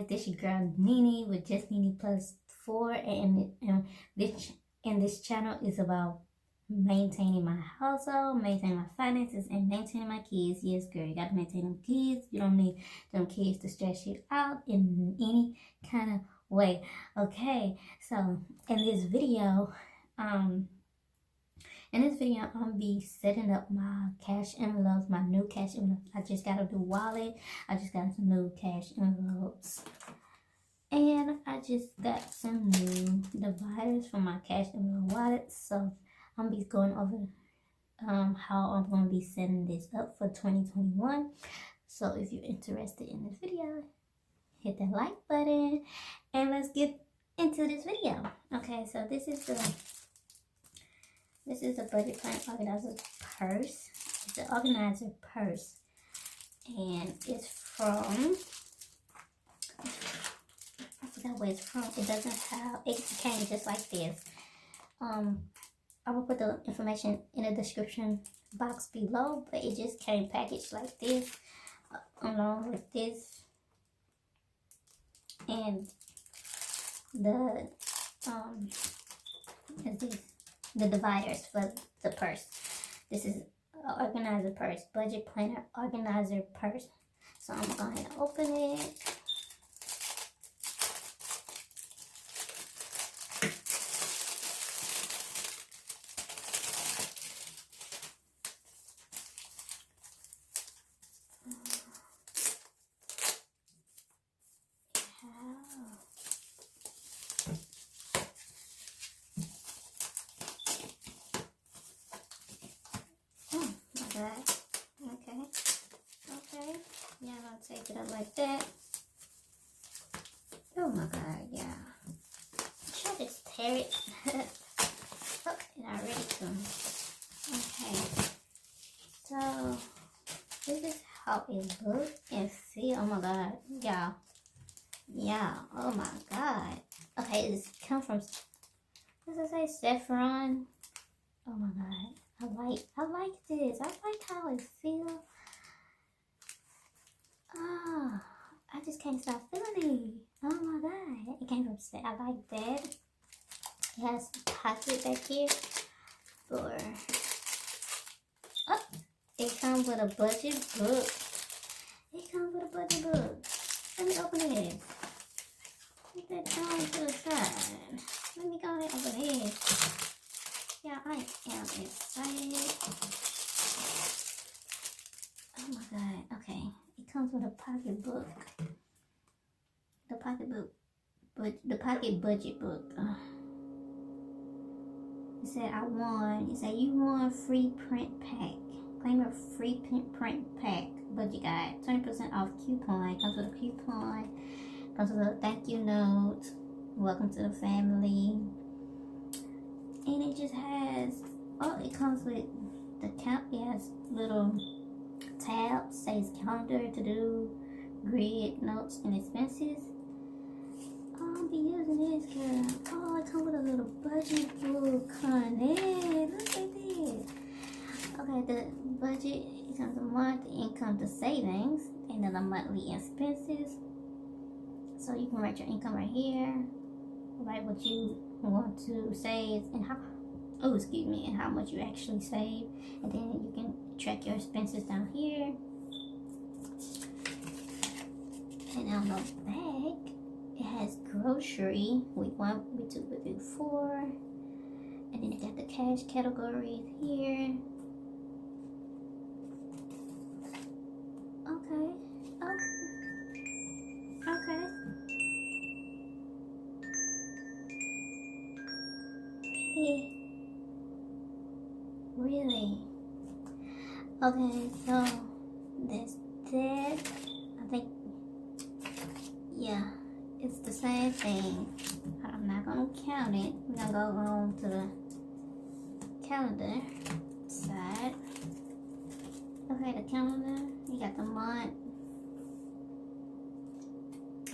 guys, this your girl Nene with Just Nene Plus 4, and this channel is about maintaining my household, maintaining my finances, and maintaining my kids. Yes, girl, you gotta maintain them kids. You don't need them kids to stress you out in any kind of way. Okay, so in this video, I'm gonna be setting up my cash envelopes, my new cash envelopes. I just got a new wallet. I just got some new cash envelopes. And I just got some new dividers for my cash envelope wallet. So I'm gonna be going over how I'm gonna be setting this up for 2021. So if you're interested in this video, hit that like button and let's get into this video. Okay, so this is the budget plan organizer purse. It's an organizer purse, and it's from, I forgot where it's from. It doesn't have, it came just like this. I will put the information in the description box below, but it just came packaged like this, along with this, and the the dividers for the purse. This is an organizer purse, budget planner organizer purse. So I'm gonna go ahead and open it. Okay, yeah, I'll take it up like that. Oh my god, yeah. Should I just tear it? Oh, and I ready to. Okay, so this is how it looks and feel. Oh my god, yeah, yeah. Oh my god. Okay, this comes from, does it say saffron? Oh my god. I like this. I like how it feels. Ah, I just can't stop feeling it. Oh my god. It came from, I like that. It has a pocket back here for, oh, it comes with a budget book. It comes with a budget book. Let me open it. Put that down to the side. Let me go ahead and open it. Yeah, I am excited. Oh my god. Okay. It comes with a pocketbook. The pocketbook. But the pocket budget book. It said it said you won free print pack. Claim a free print pack budget guide. 20% off coupon. Comes with a coupon. Comes with a thank you note. Welcome to the family. And it just has, oh, it comes with the count. It has little tabs, says calendar, to do, grid, notes, and expenses. Oh, I'll be using this, girl. Oh, it comes with a little budget book, honey. Look at this. Okay, the budget, it comes a month, income to savings, and then the monthly expenses. So you can write your income right here. Write what you want to save and how, oh excuse me, and how much you actually save, and then you can track your expenses down here. And on the back it has grocery, week 1, week 2, week 4, and then you got the cash categories here. Okay. Really? Okay, so that's that. I think, yeah, it's the same thing. I'm not gonna count it. We're gonna go on to the calendar side. Okay, the calendar, you got the month.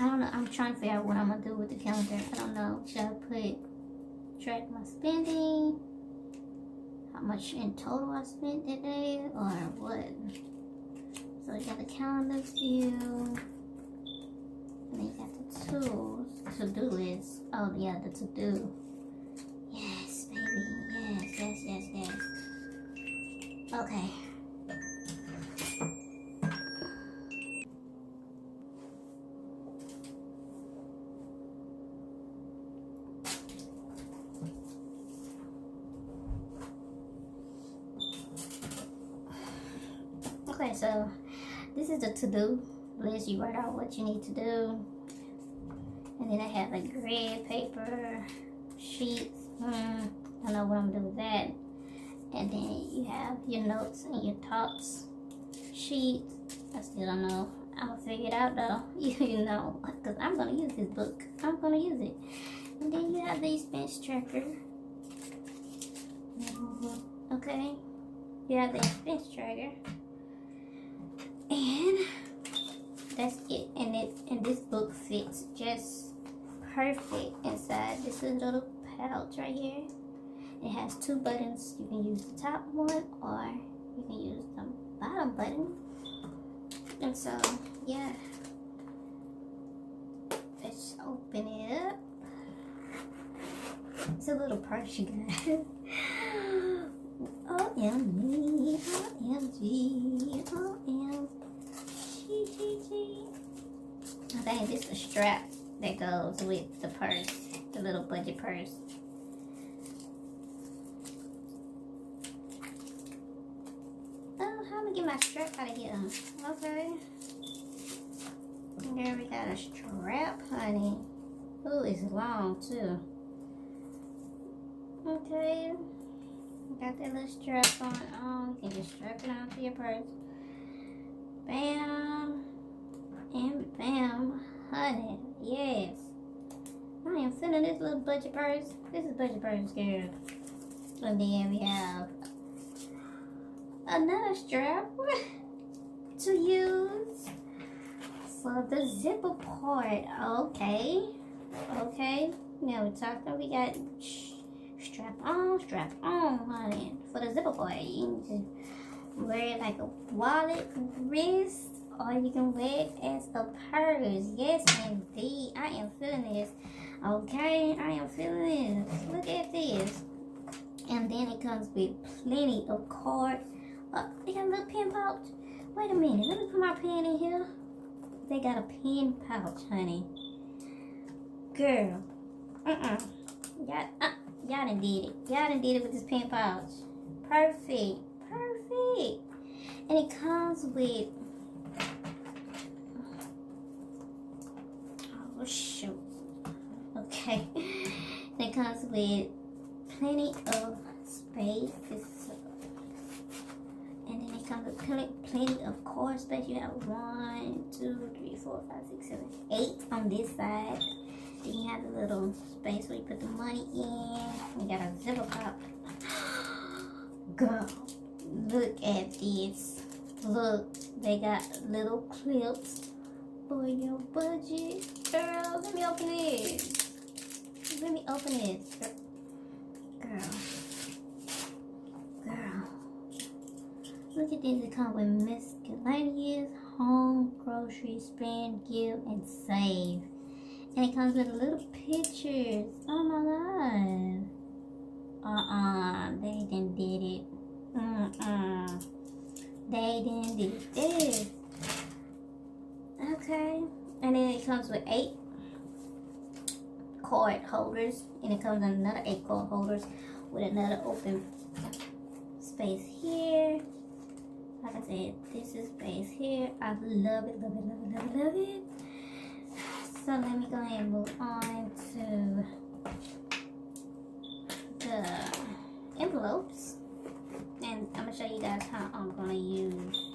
I don't know, I'm trying to figure out what I'm gonna do with the calendar. I don't know, should I track my spending, how much in total I spent that day, or what? So you got the calendar view. And then you got the tools. To-do list. Oh yeah, the to-do. Yes, baby. Yes. Okay. Okay, so this is the to-do list. You write out what you need to do. And then I have like grid paper, sheets. I don't know what I'm gonna do with that. And then you have your notes and your thoughts sheets. I still don't know. I'm gonna figure it out though. You know, because I'm gonna use this book. I'm gonna use it. And then you have the expense tracker. Okay. You have the expense tracker. And that's it. And this book fits just perfect inside this little pouch right here. It has 2 buttons. You can use the top one or you can use the bottom button. And so, yeah. Let's open it up. It's a little purse, you guys. OMG, OMG, OMG. I think this is the strap that goes with the purse, the little budget purse. Oh, how do I get my strap out of here? Okay. There we got a strap, honey. Ooh, it's long too. Okay. Got that little strap on. You can just strap it onto your purse. Bam. And bam. Honey. Yes. I am feeling this little budget purse. This is budget purse, girl. And then we have another strap to use for the zipper part. Okay. Now we got strap on, honey. For the zipper part, you can just wear it like a wallet, wrist, or you can wear it as a purse. Yes, indeed. I am feeling this. Okay, I am feeling this. Look at this. And then it comes with plenty of cards. They got a little pen pouch. Wait a minute. Let me put my pen in here. They got a pen pouch, honey. Girl. Y'all done did it. Y'all done did it with this pen pouch. Perfect. And it comes with... Oh, shoot. Okay. And it comes with plenty of space. And then it comes with plenty of cord space. You have 1, 2, 3, 4, 5, 6, 7, 8 on this side. Then you have the little space where you put the money in. We got a zipper pop. Girl, look at this. Look, they got little clips for your budget. Girl, let me open this. Girl. Look at this. It comes with miscellaneous, home, grocery, spend, give, and save. And it comes with little pictures. Oh my god. They done did it. They done did this. Okay. And then it comes with 8 card holders. And it comes with another 8 card holders with another open space here. Like I said, this is space here. I love it. So let me go ahead and move on to the envelopes. And I'm going to show you guys how I'm going to use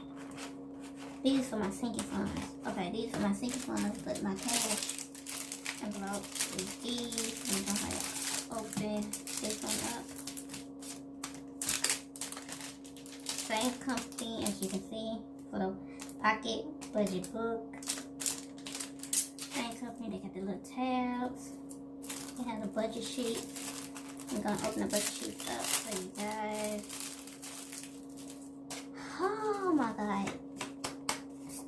these for my sinking funds. Okay, these are my sinking funds, but my cash envelope is these. I'm going to open this one up. Same company as you can see for the pocket budget book. Same company, they got the little tabs. They have the budget sheet. I'm gonna open the budget sheets up for you guys. Oh my god.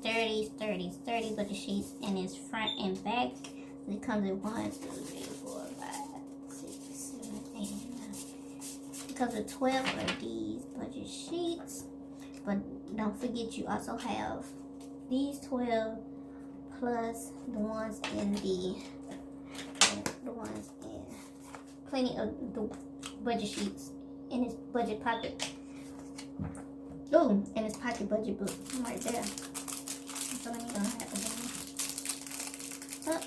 Sturdy but budget sheets, and it's front and back. It comes with 1, 2, 3, 4, 5, 6, 7, 8, 9. It comes with 12 of these budget sheets. But don't forget, you also have these 12 plus the ones in plenty of the budget sheets in his budget pocket. Oh, and his pocket budget book right there. So let me go ahead and up.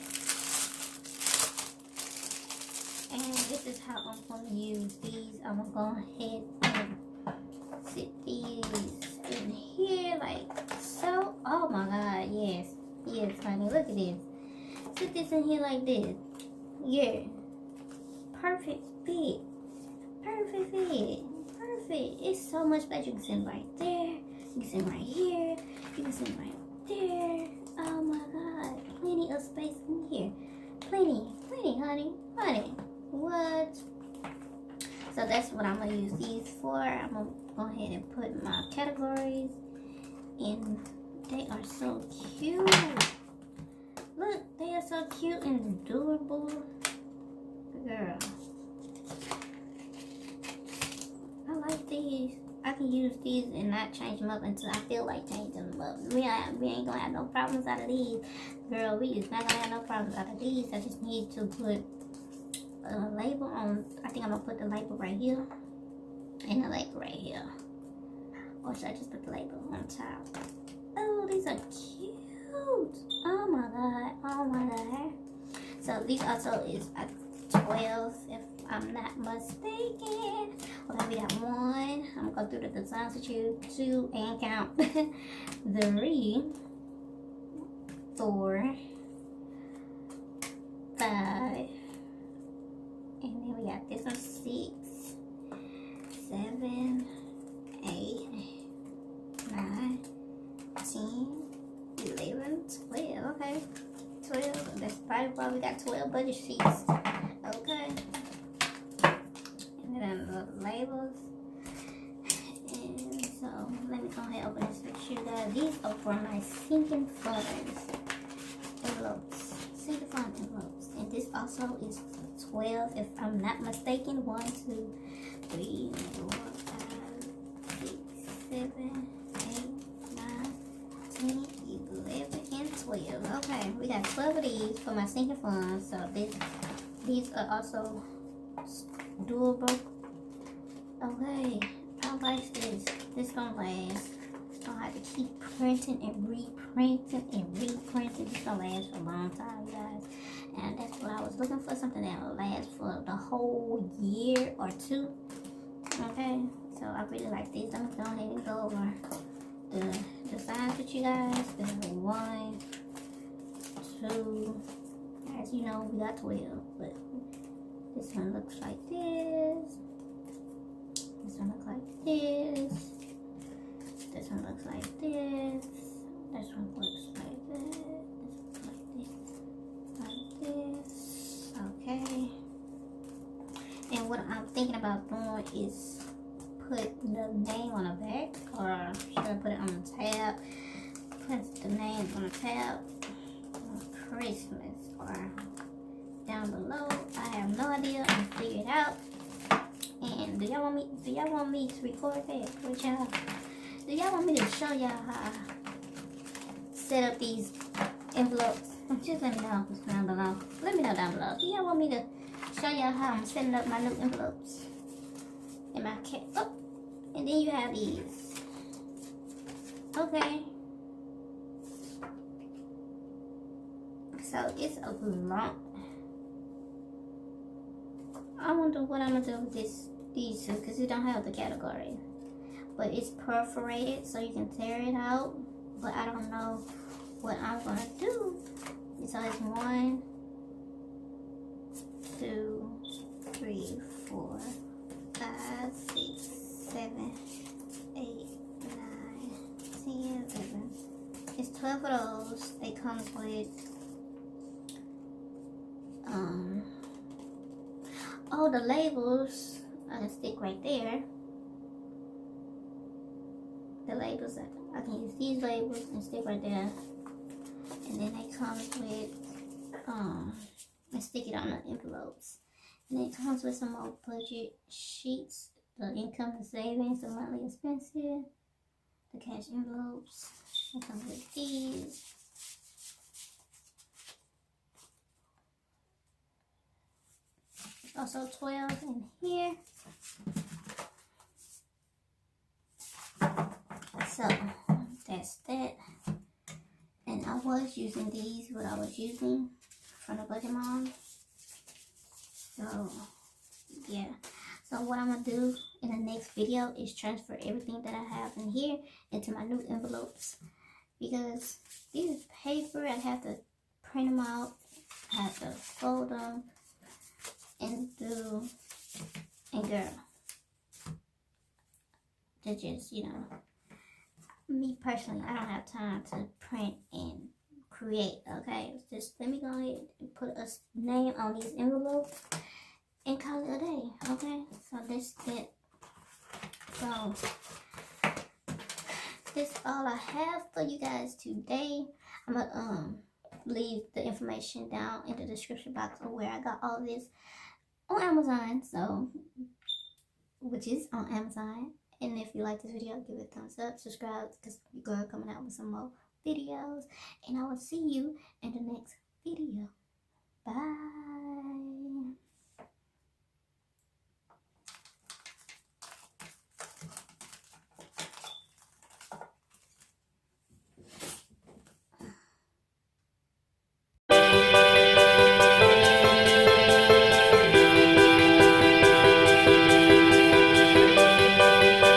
And this is how I'm going to use these. I'm going to go ahead and sit these in here like so. Oh my God, yes. Yes, honey, look at this. Sit this in here like this. Yeah. Perfect fit. Perfect fit. Perfect. It's so much space. You can sit right there. You can sit right here. You can sit right there. Oh my God. Plenty of space in here. Plenty, honey. Honey. What? So that's what I'm going to use these for. I'm going to go ahead and put my categories in. They are so cute. Look, they are so cute and adorable. Girl. I like these. I can use these and not change them up until I feel like changing them up. We ain't gonna have no problems out of these. Girl, we is not gonna have no problems out of these. I just need to put a label on. I think I'm gonna put the label right here. And the label right here. Or should I just put the label on top? Oh, these are cute. Oh my God. Oh my God. So these also is a 12 if I'm not mistaken. Okay, we got 1. I'm gonna go through the designs with you. 2 and count. 3, 4, 5. And then we got this one 6, 7, 8, 9, 10, 11, 12. Okay, 12. That's probably why we got 12 budget sheets. Okay. And then the labels. And so let me go ahead and open this with you guys. These are for my sinking funds envelopes. Sinking fund envelopes. And this also is 12 if I'm not mistaken. 1, 2, 3, 4, 5, 6, 7, 8, 9, 10, 11, and 12. Okay, we got 12 of these for my sinking funds. So these are also doable. Okay, I like this. This gonna last. I have to keep printing and reprinting and reprinting. This gonna last for a long time, guys. And that's what I was looking for, something that will last for the whole year or 2. Okay, so I really like these. I'm gonna go ahead and go over the designs with you guys. The 1, 2. As you know, we got 12, but this one looks like this. This one looks like this. This one looks like this. This one looks like this. This like this. Okay. And what I'm thinking about doing is put the name on the back, or should I put it on the tab? Put the name on the tab. Christmas or down below. I have no idea. I'm gonna figure it out. And do y'all want me to record that with y'all? Do y'all want me to show y'all how I set up these envelopes? Just let me know down below. Let me know down below. Do y'all want me to show y'all how I'm setting up my new envelopes in my cat? Oh, and then you have these. Okay. So it's a lump. I wonder what I'm gonna do with these two, because it don't have the category. But it's perforated so you can tear it out. But I don't know what I'm gonna do. So it's 1, 2, 3, 4, 5, 6, 7, 8, 9, 10, 11. It's 12 of those. They come with oh, the labels I can stick right there. The labels, I can use these labels and stick right there. And then they come with and stick it on the envelopes. And then it comes with some more budget sheets, the income and savings, the monthly expenses, the cash envelopes. It comes with these. Also 12 in here. So that's that. And I was using these, what I was using from the Budget Mom. So yeah. So what I'm gonna do in the next video is transfer everything that I have in here into my new envelopes, because these paper, I have to print them out, I have to fold them and do, and girl, to just, you know, me personally, I don't have time to print and create, okay? Just let me go ahead and put a name on these envelopes and call it a day, okay? So that's it. So that's all I have for you guys today. I'm gonna leave the information down in the description box of where I got all this on Amazon, so which is on Amazon. And if you like this video, give it a thumbs up, subscribe, because your girl coming out with some more videos, and I will see you in the next video. Bye.